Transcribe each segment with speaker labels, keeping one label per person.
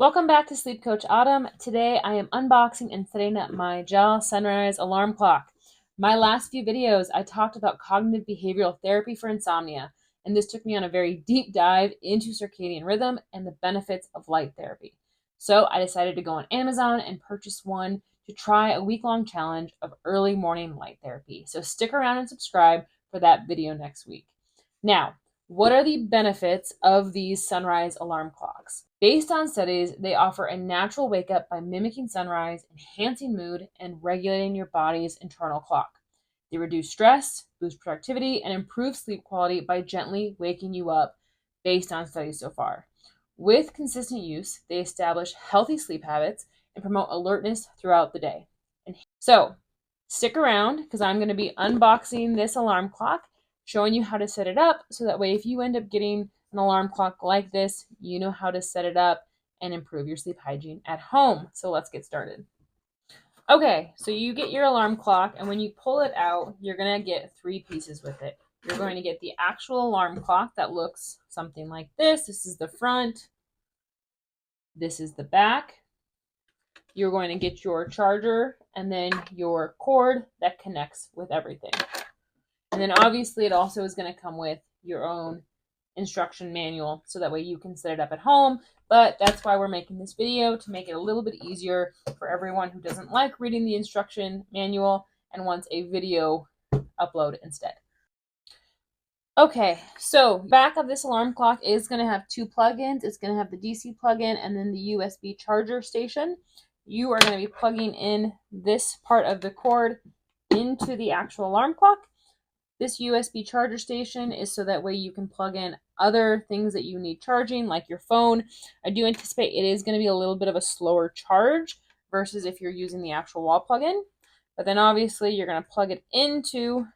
Speaker 1: Welcome back to Sleep Coach Autumn. Today I am unboxing and setting up my JALL Sunrise alarm clock. My last few videos I talked about cognitive behavioral therapy for insomnia, and this took me on a very deep dive into circadian rhythm and the benefits of light therapy. So I decided to go on Amazon and purchase one to try a week-long challenge of early morning light therapy. So stick around and subscribe for that video next week. Now, what are the benefits of these sunrise alarm clocks? Based on studies, they offer a natural wake up by mimicking sunrise, enhancing mood, and regulating your body's internal clock. They reduce stress, boost productivity, and improve sleep quality by gently waking you up based on studies so far. With consistent use, they establish healthy sleep habits and promote alertness throughout the day. So, stick around because I'm going to be unboxing this alarm clock, showing you how to set it up so that way if you end up getting an alarm clock like this, you know how to set it up and improve your sleep hygiene at home. So let's get started. Okay, so you get your alarm clock, and when you pull it out, you're going to get three pieces with it. You're going to get the actual alarm clock that looks something like this. This is the front. This is the back. You're going to get your charger and then your cord that connects with everything. And then obviously it also is going to come with your own instruction manual so that way you can set it up at home. But that's why we're making this video, to make it a little bit easier for everyone who doesn't like reading the instruction manual and wants a video upload instead. Okay, so back of this alarm clock is going to have two plugins. It's going to have the DC plug-in and then the USB charger station. You are going to be plugging in this part of the cord into the actual alarm clock. This USB charger station is so that way you can plug in other things that you need charging, like your phone. I do anticipate it is going to be a little bit of a slower charge versus if you're using the actual wall plug-in. But then obviously you're going to plug it into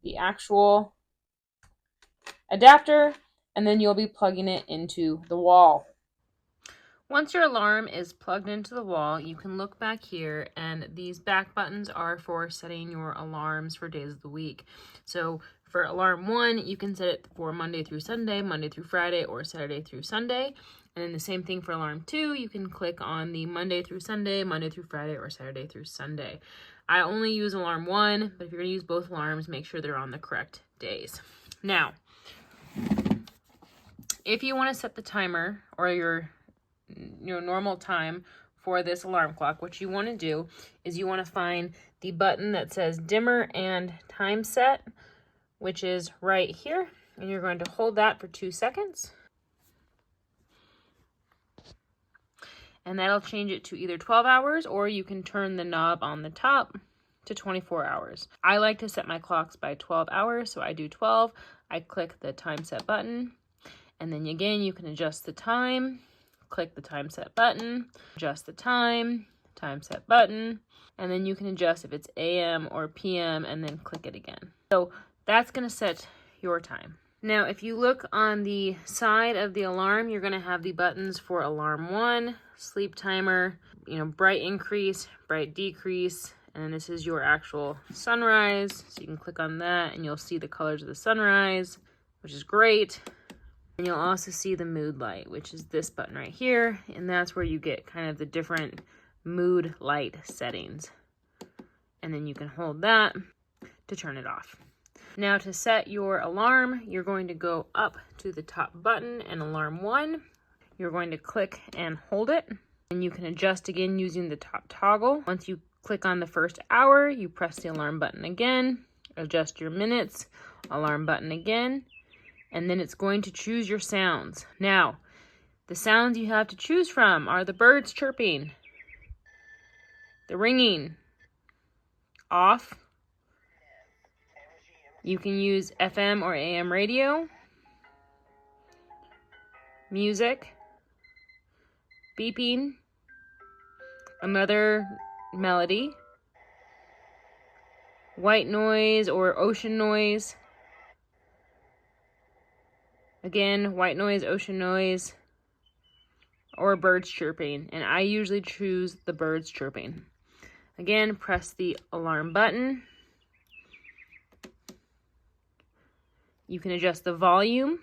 Speaker 1: the actual adapter, and then you'll be plugging it into the wall. Once your alarm is plugged into the wall, you can look back here, and these back buttons are for setting your alarms for days of the week. So for alarm 1, you can set it for Monday through Sunday, Monday through Friday, or Saturday through Sunday. And then the same thing for alarm 2, you can click on the Monday through Sunday, Monday through Friday, or Saturday through Sunday. I only use alarm 1, but if you're going to use both alarms, make sure they're on the correct days. Now, if you want to set the timer or your normal time for this alarm clock, what you want to do is you want to find the button that says dimmer and time set, which is right here, and you're going to hold that for 2 seconds, and that'll change it to either 12 hours or you can turn the knob on the top to 24 hours. I like to set my clocks by 12 hours, so I do 12. I click the time set button, and then again you can adjust the time. Click the time set button, adjust the time set button, and then you can adjust if it's AM or PM and then click it again. So that's going to set your time. Now, if you look on the side of the alarm, you're going to have the buttons for alarm 1, sleep timer, bright increase, bright decrease, and then this is your actual sunrise. So you can click on that and you'll see the colors of the sunrise, which is great. And you'll also see the mood light, which is this button right here. And that's where you get kind of the different mood light settings. And then you can hold that to turn it off. Now to set your alarm, you're going to go up to the top button and alarm 1. You're going to click and hold it. And you can adjust again using the top toggle. Once you click on the first hour, you press the alarm button again. Adjust your minutes, alarm button again. And then it's going to choose your sounds. Now, the sounds you have to choose from are the birds chirping, the ringing, off. You can use FM or AM radio, music, beeping, another melody, white noise or ocean noise. Again, white noise, ocean noise, or birds chirping. And I usually choose the birds chirping. Again, press the alarm button. You can adjust the volume.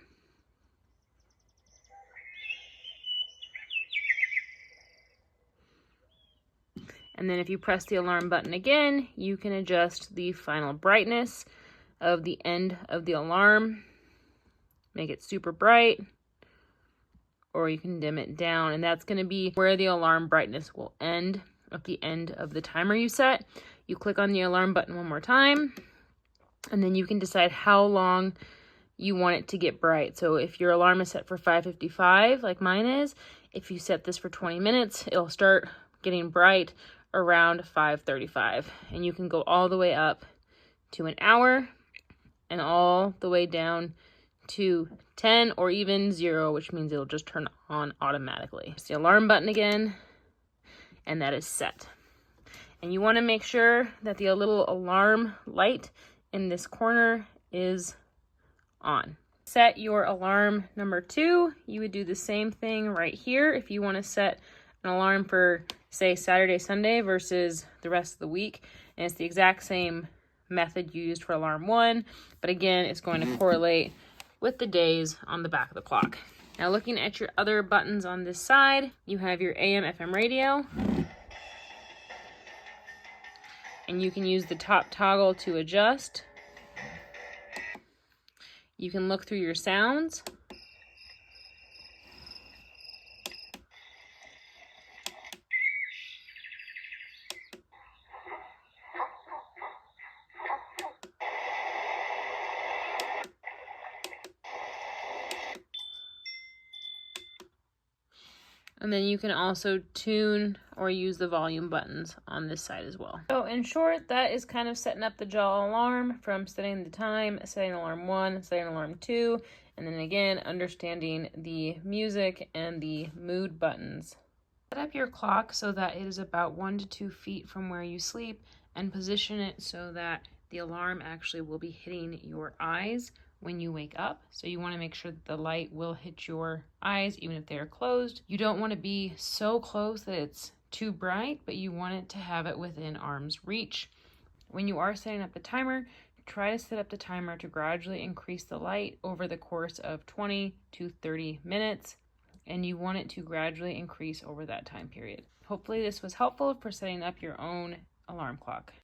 Speaker 1: And then if you press the alarm button again, you can adjust the final brightness of the end of the alarm. Make it super bright, or you can dim it down, and that's going to be where the alarm brightness will end at the end of the timer you set. You click on the alarm button one more time, and then you can decide how long you want it to get bright. So if your alarm is set for 5:55, like mine is, if you set this for 20 minutes, it'll start getting bright around 5:35, and you can go all the way up to an hour and all the way down to 10 or even 0, which means it'll just turn on automatically. It's the alarm button again, and that is set. And you want to make sure that the little alarm light in this corner is on. Set your alarm number 2. You would do the same thing right here if you want to set an alarm for, say, Saturday, Sunday versus the rest of the week. And it's the exact same method you used for alarm 1, but again, it's going to correlate with the days on the back of the clock. Now looking at your other buttons on this side, you have your AM FM radio, and you can use the top toggle to adjust. You can look through your sounds. And then you can also tune or use the volume buttons on this side as well. So in short, that is kind of setting up the JALL alarm, from setting the time, setting alarm 1, setting alarm 2, and then again, understanding the music and the mood buttons. Set up your clock so that it is about 1 to 2 feet from where you sleep, and position it so that the alarm actually will be hitting your eyes when you wake up. So you want to make sure that the light will hit your eyes even if they are closed. You don't want to be so close that it's too bright, but you want it to have it within arm's reach. When you are setting up the timer, try to set up the timer to gradually increase the light over the course of 20 to 30 minutes, and you want it to gradually increase over that time period. Hopefully this was helpful for setting up your own alarm clock.